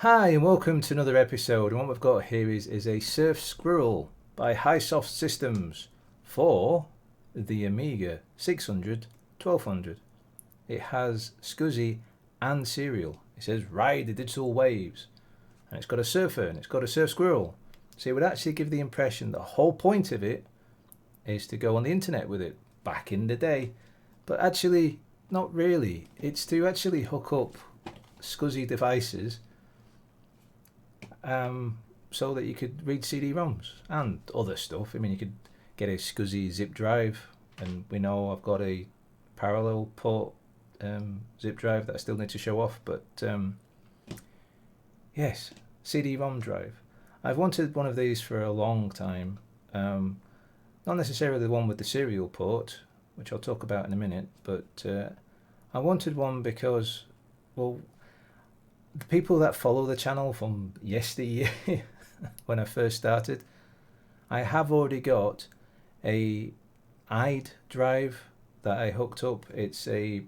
Hi and welcome to another episode. And what we've got here is a Surf Squirrel by Highsoft Systems for the Amiga 600 1200. It has SCSI and serial. It says ride the digital waves, and it's got a surfer and it's got a surf squirrel. So it would actually give the impression the whole point of it is to go on the internet with it back in the day, but actually not really. It's to actually hook up SCSI devices so that you could read CD-ROMs and other stuff. I mean, you could get a SCSI zip drive, and we know I've got a parallel port zip drive that I still need to show off, but yes, CD-ROM drive. I've wanted one of these for a long time. Not necessarily the one with the serial port, which I'll talk about in a minute, but I wanted one because, well, the people that follow the channel from yesteryear, when I first started, I have already got a IDE drive that I hooked up. It's an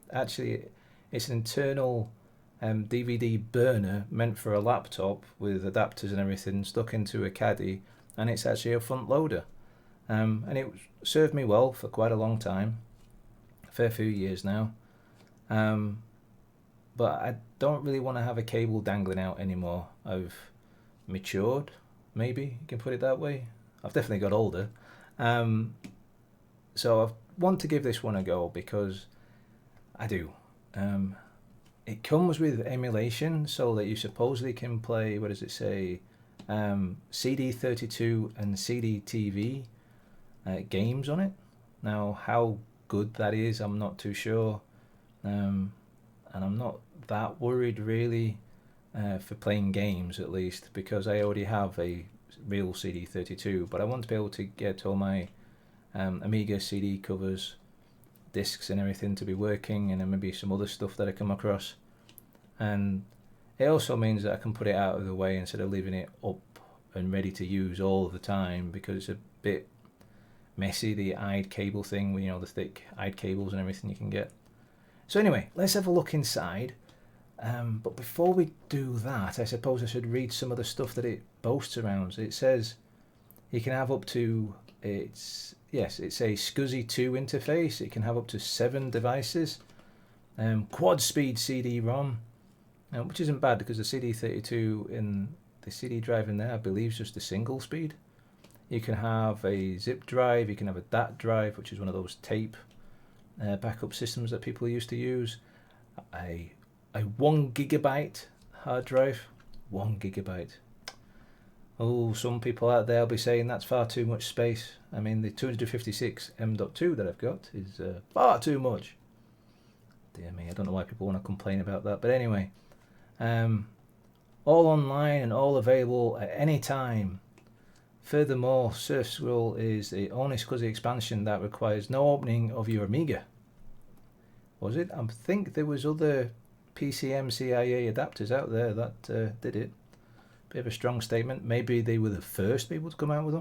internal DVD burner meant for a laptop with adapters and everything stuck into a caddy, and it's actually a front loader, and it served me well for quite a long time, a fair few years now. But I don't really want to have a cable dangling out anymore. I've matured, maybe you can put it that way. I've definitely got older. So I want to give this one a go because I do. It comes with emulation so that you supposedly can play, what does it say, CD32 and CD-TV games on it. Now, how good that is, I'm not too sure. And I'm not that worried really for playing games, at least, because I already have a real CD32, but I want to be able to get all my Amiga CD covers, discs and everything to be working, and then maybe some other stuff that I come across. And it also means that I can put it out of the way instead of leaving it up and ready to use all the time, because it's a bit messy, the IDE cable thing, you know, the thick IDE cables and everything you can get. So anyway, let's have a look inside. But before we do that, I suppose I should read some of the stuff that it boasts around. It says you can have up to, it's a SCSI 2 interface. It can have up to 7 devices. Quad speed CD-ROM, which isn't bad because the CD32 in the CD drive in there, I believe, is just a single speed. You can have a zip drive. You can have a DAT drive, which is one of those tape backup systems that people used to use. A 1 gigabyte hard drive. 1 gigabyte. Oh, some people out there will be saying that's far too much space. I mean, the 256 M.2 that I've got is far too much. Dear me, I don't know why people want to complain about that, but anyway, all online and all available at any time. Furthermore, Surf Squirrel is the only SCSI expansion that requires no opening of your Amiga. Was it? I think there was other PCM-CIA adapters out there that did it. Bit of a strong statement. Maybe they were the first people to come out with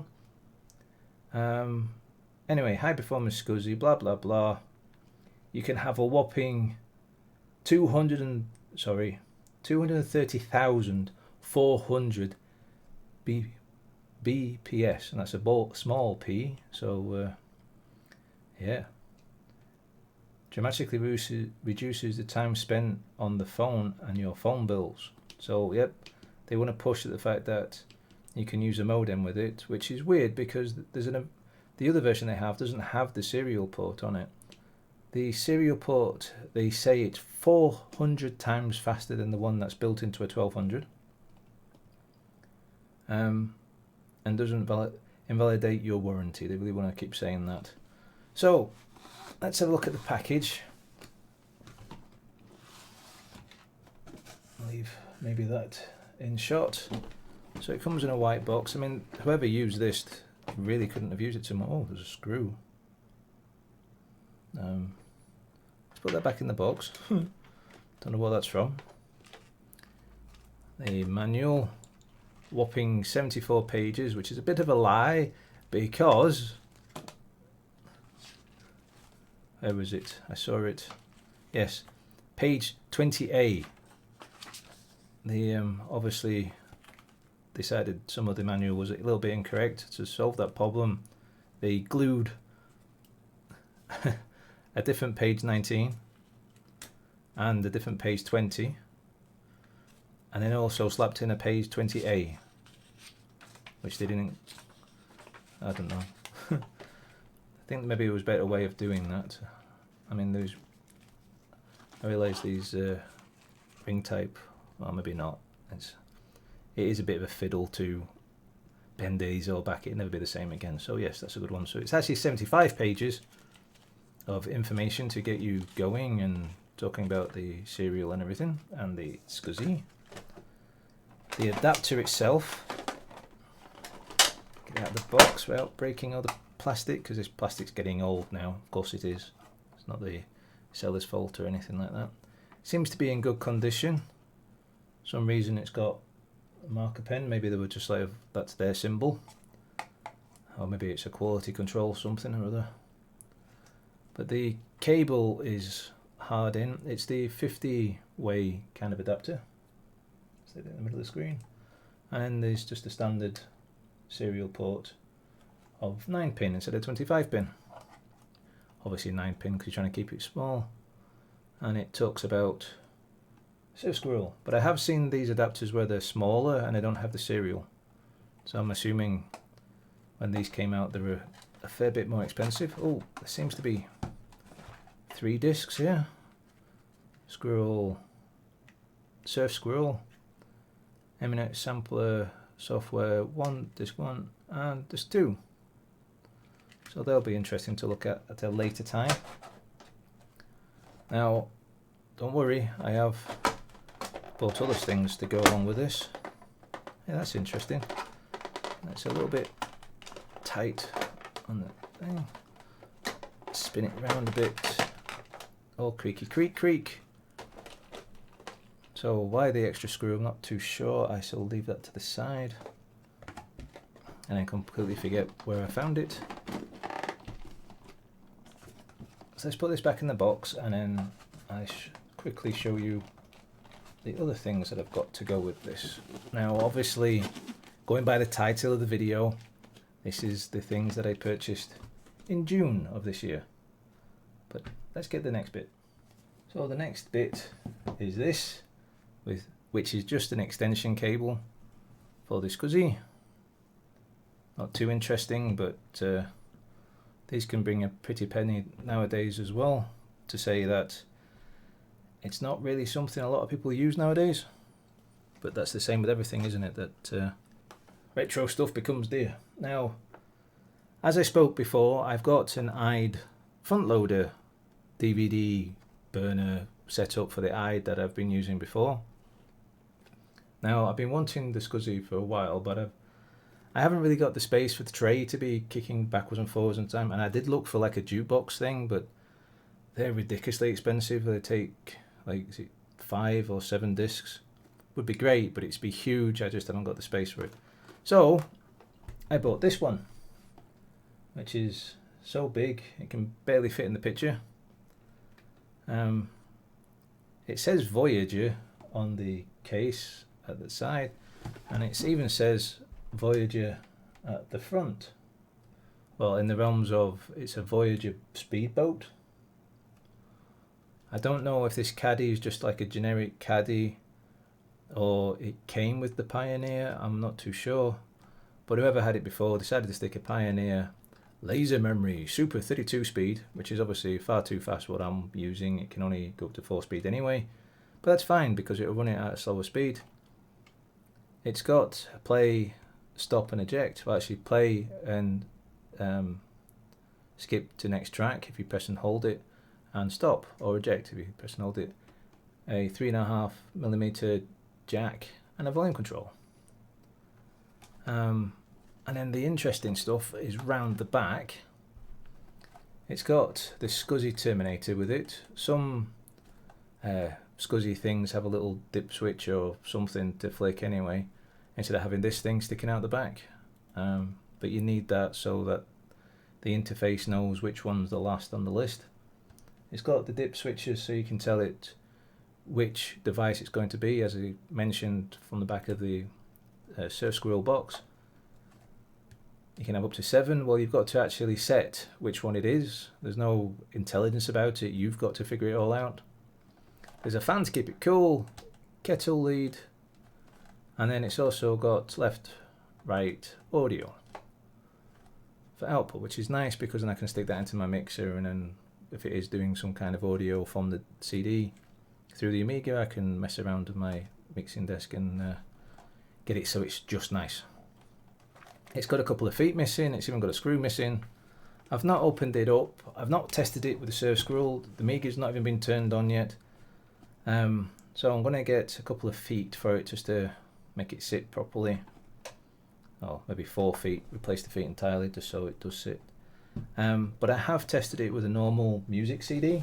them. Anyway, high performance SCSI, blah blah blah. You can have a whopping 230,400 BPS, and that's a small p, so yeah. Dramatically reduces the time spent on the phone and your phone bills. So yep, they want to push the fact that you can use a modem with it, which is weird because the other version they have doesn't have the serial port on it. The serial port, they say it's 400 times faster than the one that's built into a 1200. And doesn't invalidate your warranty. They really want to keep saying that. So let's have a look at the package. Leave maybe that in shot. So it comes in a white box. I mean, whoever used this really couldn't have used it too much. Oh, there's a screw. Let's put that back in the box. Don't know what that's from. A manual. Whopping 74 pages, which is a bit of a lie because where was it? I saw it. Yes, page 20A. They obviously decided some of the manual was a little bit incorrect. To solve that problem, they glued a different page 19 and a different page 20, and then also slapped in a page 20A, which they didn't. I don't know. I think maybe it was a better way of doing that. I mean, I realise these ring type, well, maybe not. It is a bit of a fiddle to bend these all back. It'll never be the same again. So yes, that's a good one. So it's actually 75 pages of information to get you going and talking about the serial and everything, and the SCSI. The adapter itself, get it out of the box without breaking all the plastic, because this plastic's getting old now. Of course it is. It's not the seller's fault or anything like that. Seems to be in good condition. For some reason it's got a marker pen. Maybe they were just like, that's their symbol, or maybe it's a quality control something or other. But the cable is hard in. It's the 50-way kind of adapter. Sit in the middle of the screen, and then there's just a standard serial port of 9-pin instead of 25-pin. Obviously 9-pin because you're trying to keep it small, and it talks about Squirrel. But I have seen these adapters where they're smaller and they don't have the serial, so I'm assuming when these came out they were a fair bit more expensive. Oh, there seems to be 3 discs here. Squirrel, Surf Squirrel, Eminent Sampler Software 1, disc 1, and disc 2. So they'll be interesting to look at a later time. Now, don't worry, I have bought other things to go along with this. Yeah, that's interesting. That's a little bit tight on the thing. Spin it around a bit. Oh, creaky, creak. So why the extra screw, I'm not too sure. I shall leave that to the side. And I completely forget where I found it. So let's put this back in the box, and then I quickly show you the other things that I've got to go with this. Now obviously, going by the title of the video, this is the things that I purchased in June of this year. But let's get the next bit. So the next bit is this, which is just an extension cable for the SCSI. Not too interesting, but these can bring a pretty penny nowadays as well, to say that it's not really something a lot of people use nowadays. But that's the same with everything, isn't it? That retro stuff becomes dear. Now, as I spoke before, I've got an IDE front loader DVD burner set up for the IDE that I've been using before. Now, I've been wanting the SCSI for a while, but I haven't really got the space for the tray to be kicking backwards and forwards in time. And I did look for like a jukebox thing, but they're ridiculously expensive. They take like, is it 5 or 7 discs? Would be great, but it'd be huge. I just haven't got the space for it. So I bought this one, which is so big it can barely fit in the picture. It says Voyager on the case at the side, and it even says Voyager at the front. Well, in the realms of, it's a Voyager speedboat. I don't know if this caddy is just like a generic caddy or it came with the Pioneer. I'm not too sure, but whoever had it before decided to stick a Pioneer laser memory super 32 speed, which is obviously far too fast for what I'm using. It can only go up to 4 speed anyway, but that's fine because it'll run it at a slower speed. It's got play, stop and eject. Well, actually play and skip to next track if you press and hold it, and stop or eject if you press and hold it. A 3.5mm jack and a volume control. And then the interesting stuff is round the back. It's got the SCSI terminator with it. Some SCSI things have a little dip switch or something to flick anyway, instead of having this thing sticking out the back. But you need that so that the interface knows which one's the last on the list. It's got the dip switches so you can tell it which device it's going to be, as I mentioned from the back of the Squirrel box. You can have up to 7. Well, you've got to actually set which one it is. There's no intelligence about it. You've got to figure it all out. There's a fan to keep it cool, kettle lead, and then it's also got left, right audio for output, which is nice because then I can stick that into my mixer, and then if it is doing some kind of audio from the CD through the Amiga, I can mess around with my mixing desk and get it so it's just nice. It's got a couple of feet missing, it's even got a screw missing. I've not opened it up, I've not tested it with the Surf Squirrel, the Amiga's not even been turned on yet. So I'm going to get a couple of feet for it just to make it sit properly. Oh, maybe 4 feet, replace the feet entirely just so it does sit. But I have tested it with a normal music CD,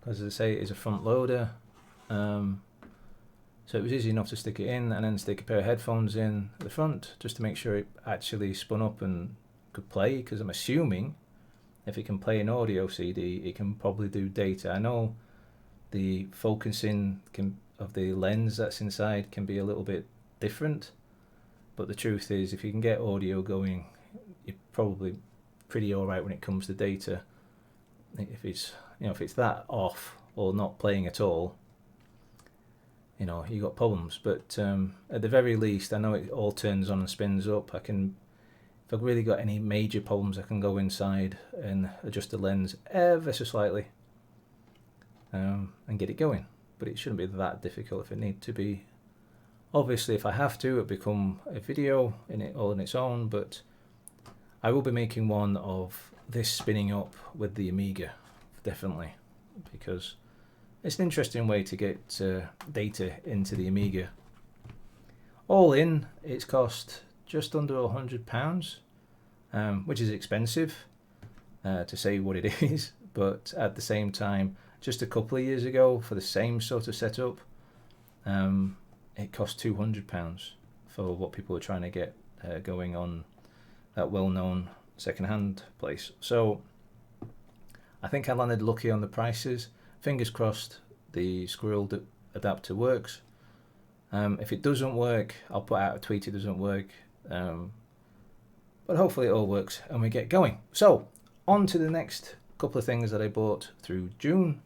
because as I say, it is a front loader. So it was easy enough to stick it in and then stick a pair of headphones in the front just to make sure it actually spun up and could play, because I'm assuming if it can play an audio CD, it can probably do data. I know the focusing of the lens that's inside can be a little bit different, but the truth is if you can get audio going, you're probably pretty alright when it comes to data. If it's that off or not playing at all, you got problems. But at the very least, I know it all turns on and spins up. If I've really got any major problems, I can go inside and adjust the lens ever so slightly and get it going. But it shouldn't be that difficult if it needs to be. Obviously, if I have to, it'll become a video all on its own, but I will be making one of this spinning up with the Amiga, definitely, because it's an interesting way to get data into the Amiga. All in, it's cost just under £100, which is expensive to say what it is, but at the same time, just a couple of years ago, for the same sort of setup, it cost £200 for what people were trying to get going on that well-known second-hand place. So I think I landed lucky on the prices. Fingers crossed the Squirrel adapter works. If it doesn't work, I'll put out a tweet it doesn't work. But hopefully it all works and we get going. So on to the next couple of things that I bought through June.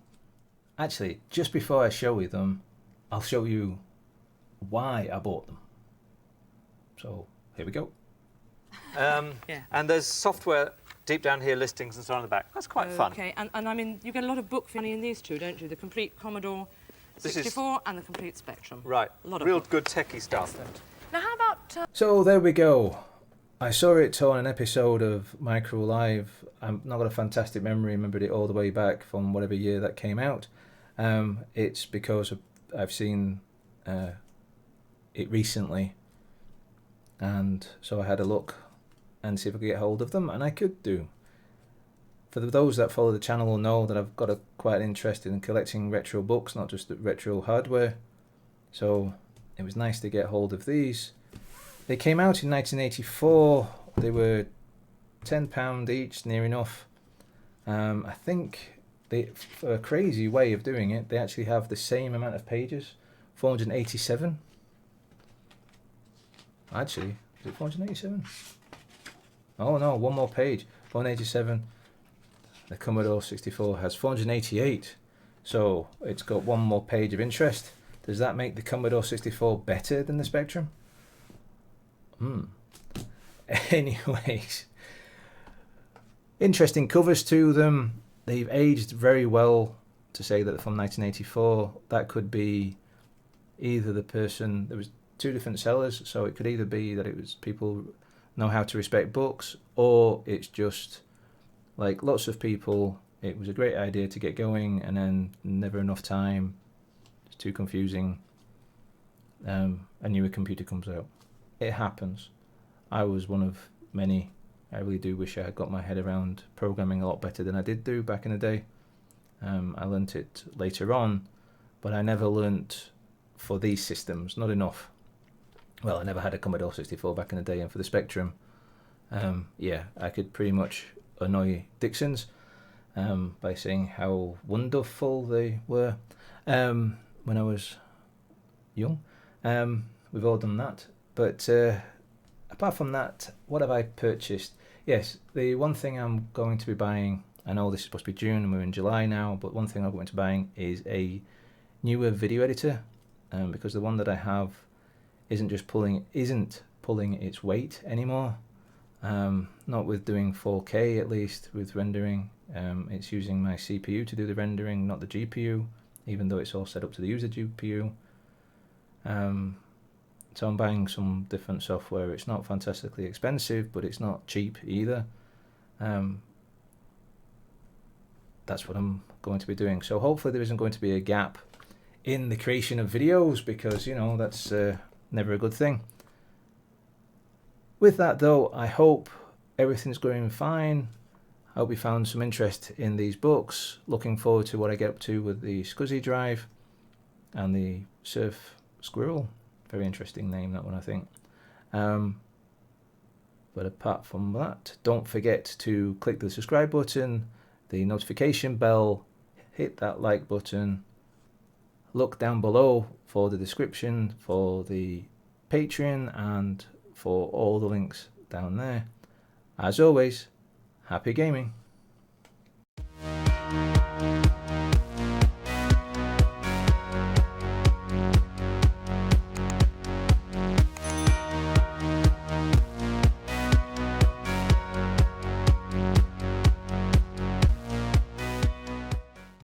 Actually, just before I show you them, I'll show you why I bought them. So here we go. Yeah. And there's software deep down here, listings and so on in the back. That's quite fun. Okay, and I mean, you get a lot of book money in these two, don't you? The complete Commodore 64 and the complete Spectrum. Right, a lot of real book. good techie stuff. Excellent. Now how about... So there we go. I saw it on an episode of Micro Live. I've not got a fantastic memory, remembered it all the way back from whatever year that came out. It's because I've seen it recently, and so I had a look and see if I could get hold of them, and I could do. For those that follow the channel will know that I've got quite an interest in collecting retro books, not just retro hardware. So it was nice to get hold of these. They came out in 1984. They were £10 each, near enough. I think for a crazy way of doing it, they actually have the same amount of pages, 487. Actually, is it 487? Oh no, one more page, 487. The Commodore 64 has 488, so it's got one more page of interest. Does that make the Commodore 64 better than the Spectrum? Anyways, interesting covers to them. They've aged very well to say that they're from 1984. That could be either the person, there was two different sellers, so it could either be that it was people know how to respect books, or it's just like lots of people, it was a great idea to get going and then never enough time, it's too confusing, a newer computer comes out. It happens. I was one of many. I really do wish I had got my head around programming a lot better than I did do back in the day. I learnt it later on, but I never learnt for these systems, not enough. Well, I never had a Commodore 64 back in the day, and for the Spectrum, I could pretty much annoy Dixons by saying how wonderful they were. when I was young. We've all done that. But apart from that, what have I purchased? Yes, the one thing I'm going to be buying, I know this is supposed to be June and we're in July now, but one thing I'm going to be buying is a newer video editor, because the one that I have isn't pulling its weight anymore. Not with doing 4K, at least with rendering. It's using my CPU to do the rendering, not the GPU, even though it's all set up to the user GPU. So I'm buying some different software. It's not fantastically expensive, but it's not cheap either. That's what I'm going to be doing. So hopefully there isn't going to be a gap in the creation of videos, because, you know, that's never a good thing. With that though, I hope everything's going fine. I hope you found some interest in these books. Looking forward to what I get up to with the SCSI drive and the Surf Squirrel. Very interesting name, that one, I think. But apart from that, don't forget to click the subscribe button, the notification bell, hit that like button. Look down below for the description for the Patreon and for all the links down there. As always, happy gaming.